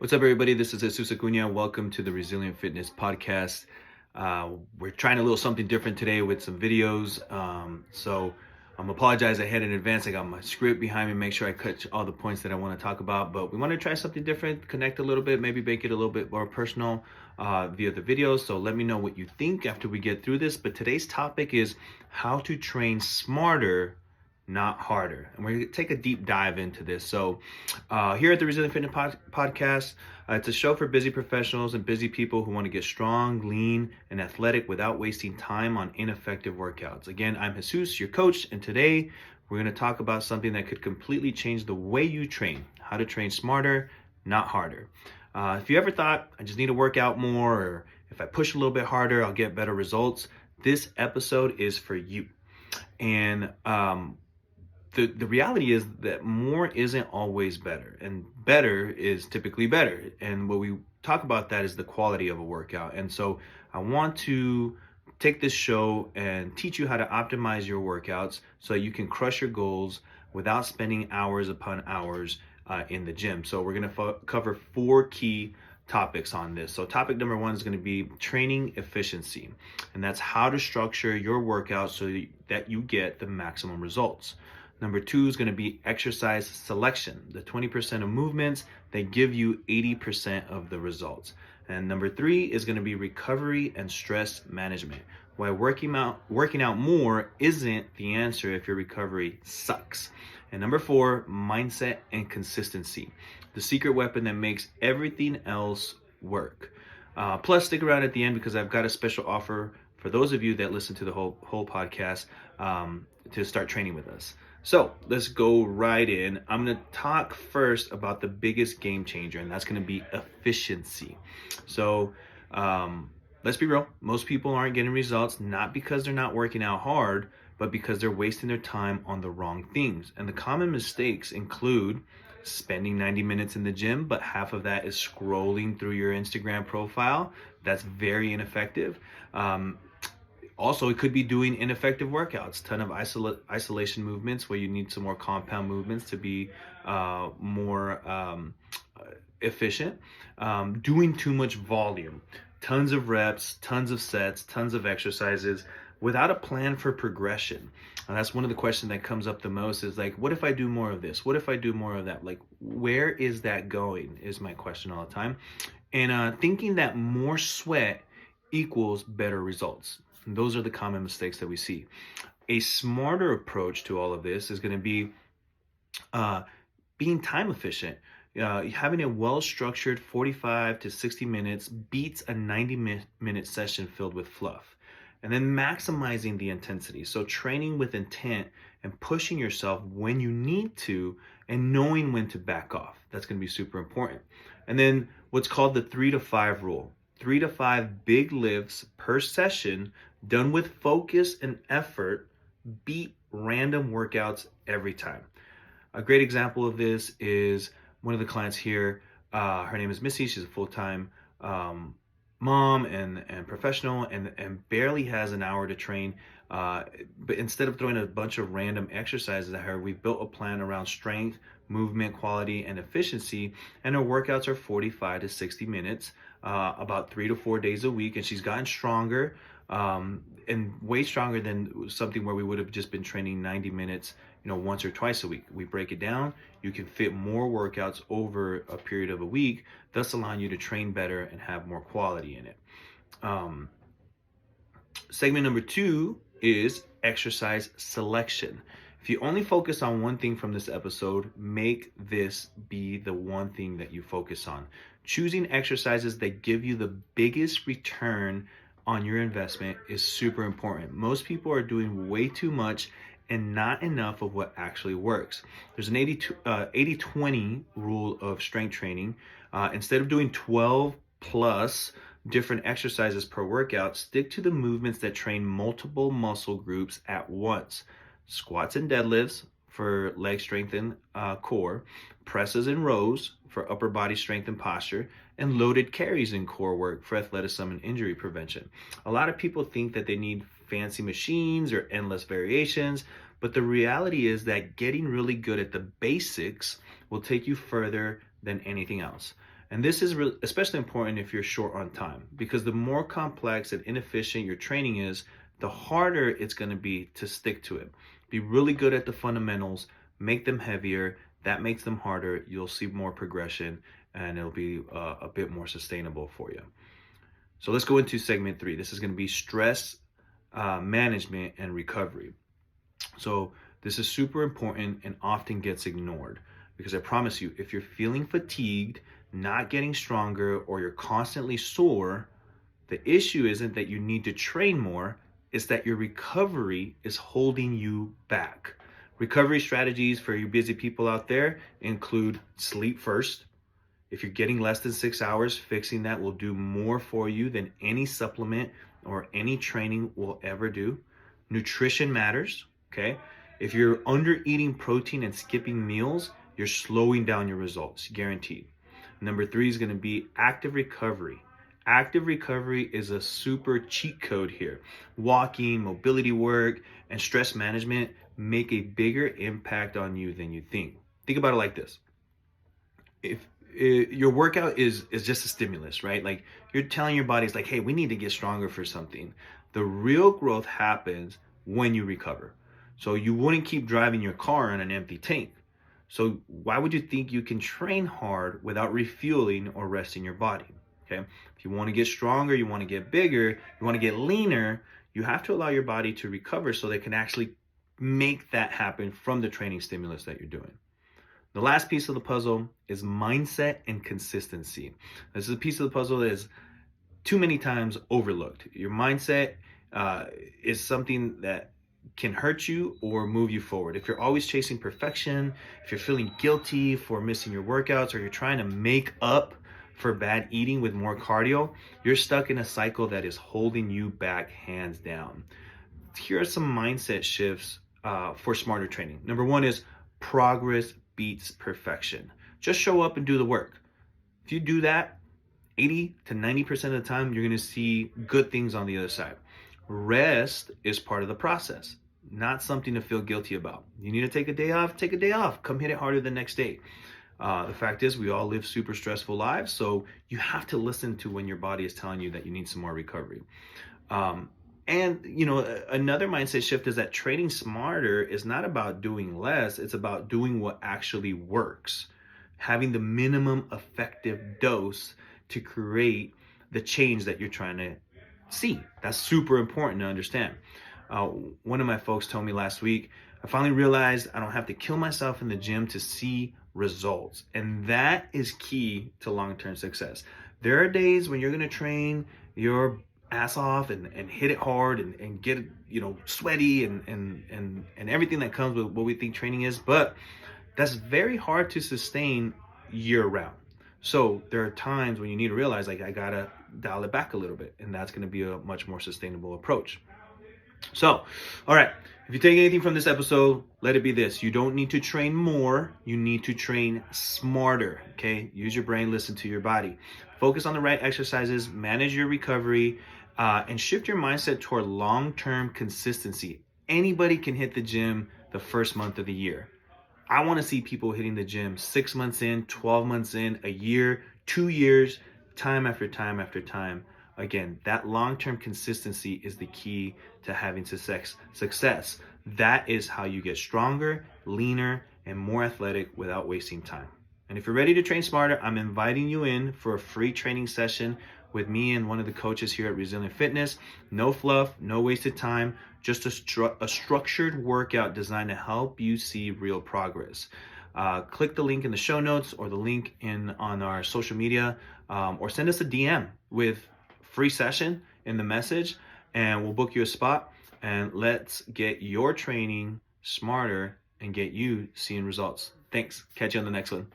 What's up, everybody? This is Jesus Acuna. Welcome to the Resilient Fitness Podcast. We're trying a little something different today with some videos. So I'm apologize ahead in advance. I got my script behind me, make sure I catch all the points that I want to talk about. But we want to try something different, connect a little bit, maybe make it a little bit more personal via the videos. So let me know what you think after we get through this. But today's topic is how to train smarter, not harder. And we're going to take a deep dive into this. So here at the Resilient Fitness Podcast, it's a show for busy professionals and busy people who want to get strong, lean, and athletic without wasting time on ineffective workouts. Again, I'm Jesus, your coach, and today we're going to talk about something that could completely change the way you train, how to train smarter, not harder. If you ever thought, I just need to work out more, or if I push a little bit harder, I'll get better results, this episode is for you. And the reality is that more isn't always better, and better is typically better. And what we talk about that is the quality of a workout. And so I want to take this show and teach you how to optimize your workouts so you can crush your goals without spending hours upon hours in the gym. So we're going to cover 4 key topics on this. So topic number 1 is going to be training efficiency, and that's how to structure your workout so that you get the maximum results. Number 2 is going to be exercise selection, the 20% of movements that give you 80% of the results. And number 3 is going to be recovery and stress management. Why working out more isn't the answer if your recovery sucks. And number 4, mindset and consistency, the secret weapon that makes everything else work. Plus, stick around at the end because I've got a special offer for those of you that listen to the whole podcast to start training with us. So let's go right in. I'm going to talk first about the biggest game changer, and that's going to be efficiency. So let's be real. Most people aren't getting results, not because they're not working out hard, but because they're wasting their time on the wrong things. And the common mistakes include spending 90 minutes in the gym, but half of that is scrolling through your Instagram profile. That's very ineffective. Also, it could be doing ineffective workouts, ton of isolation movements where you need some more compound movements to be more efficient. Doing too much volume, tons of reps, tons of sets, tons of exercises without a plan for progression. And that's one of the questions that comes up the most is like, what if I do more of this? What if I do more of that? Like, where is that going is my question all the time. And thinking that more sweat equals better results. And those are the common mistakes that we see. A smarter approach to all of this is going to be being time efficient. Having a well-structured 45 to 60 minutes beats a 90-minute session filled with fluff. And then maximizing the intensity. So training with intent and pushing yourself when you need to and knowing when to back off. That's going to be super important. And then what's called the 3 to 5 rule. 3 to 5 big lifts per session done with focus and effort beat random workouts every time. A great example of this is one of the clients here. Her name is Missy. She's a full-time mom and professional and barely has an hour to train. But instead of throwing a bunch of random exercises at her, we've built a plan around strength, movement, quality, and efficiency. And her workouts are 45 to 60 minutes, about 3 to 4 days a week. And she's gotten stronger and way stronger than something where we would have just been training 90 minutes, once or twice a week. We break it down. You can fit more workouts over a period of a week, thus allowing you to train better and have more quality in it. Segment number 2 is exercise selection. If you only focus on one thing from this episode, make this be the one thing that you focus on. Choosing exercises that give you the biggest return on your investment is super important. Most people are doing way too much and not enough of what actually works. There's an 80-20 rule of strength training. Instead of doing 12 plus different exercises per workout, stick to the movements that train multiple muscle groups at once. Squats and deadlifts for leg strength and core, presses and rows for upper body strength and posture, and loaded carries and core work for athleticism and injury prevention. A lot of people think that they need fancy machines or endless variations, but the reality is that getting really good at the basics will take you further than anything else. And this is especially important if you're short on time, because the more complex and inefficient your training is, the harder it's going to be to stick to it. Be really good at the fundamentals, make them heavier. That makes them harder. You'll see more progression, and it'll be a bit more sustainable for you. So let's go into segment 3. This is going to be stress management and recovery. So this is super important and often gets ignored, because I promise you, if you're feeling fatigued, not getting stronger, or you're constantly sore, the issue isn't that you need to train more, it's that your recovery is holding you back. Recovery strategies for you busy people out there include sleep first. If you're getting less than 6 hours, fixing that will do more for you than any supplement or any training will ever do. Nutrition matters, okay? If you're under eating protein and skipping meals, you're slowing down your results, guaranteed. Number 3 is going to be active recovery. Active recovery is a super cheat code here. Walking, mobility work, and stress management make a bigger impact on you than you think. Think about it like this. If your workout is just a stimulus, right? Like, you're telling your body, it's like, hey, we need to get stronger for something. The real growth happens when you recover. So you wouldn't keep driving your car on an empty tank. So why would you think you can train hard without refueling or resting your body? Okay. If you want to get stronger, you want to get bigger, you want to get leaner, you have to allow your body to recover so they can actually make that happen from the training stimulus that you're doing. The last piece of the puzzle is mindset and consistency. This is a piece of the puzzle that is too many times overlooked. Your mindset is something that can hurt you or move you forward. If you're always chasing perfection, if you're feeling guilty for missing your workouts, or you're trying to make up for bad eating with more cardio, you're stuck in a cycle that is holding you back, hands down. Here are some mindset shifts for smarter training. Number 1 is progress beats perfection. Just show up and do the work. If you do that, 80 to 90% of the time, you're going to see good things on the other side. Rest is part of the process, not something to feel guilty about. You need to take a day off, take a day off. Come hit it harder the next day. The fact is, we all live super stressful lives, so you have to listen to when your body is telling you that you need some more recovery. And another mindset shift is that training smarter is not about doing less, it's about doing what actually works. Having the minimum effective dose to create the change that you're trying to see. That's super important to understand. One of my folks told me last week, I finally realized I don't have to kill myself in the gym to see results. And that is key to long-term success. There are days when you're going to train your ass off and hit it hard and get sweaty and everything that comes with what we think training is, but that's very hard to sustain year round. So there are times when you need to realize, like, I gotta dial it back a little bit, and that's going to be a much more sustainable approach. So, all right, if you take anything from this episode, let it be this: you don't need to train more, you need to train smarter. Okay, use your brain, listen to your body, focus on the right exercises, manage your recovery, and shift your mindset toward long-term consistency. Anybody can hit the gym the first month of the year. I want to see people hitting the gym 6 months in, 12 months in, a year, 2 years, time after time after time. Again, that long-term consistency is the key to having success. That is how you get stronger, leaner, and more athletic without wasting time. And if you're ready to train smarter, I'm inviting you in for a free training session with me and one of the coaches here at Resilient Fitness. No fluff, no wasted time, just a structured workout designed to help you see real progress. Click the link in the show notes or the link on our social media, or send us a DM with free session in the message, and we'll book you a spot, and let's get your training smarter and get you seeing results. Thanks. Catch you on the next one.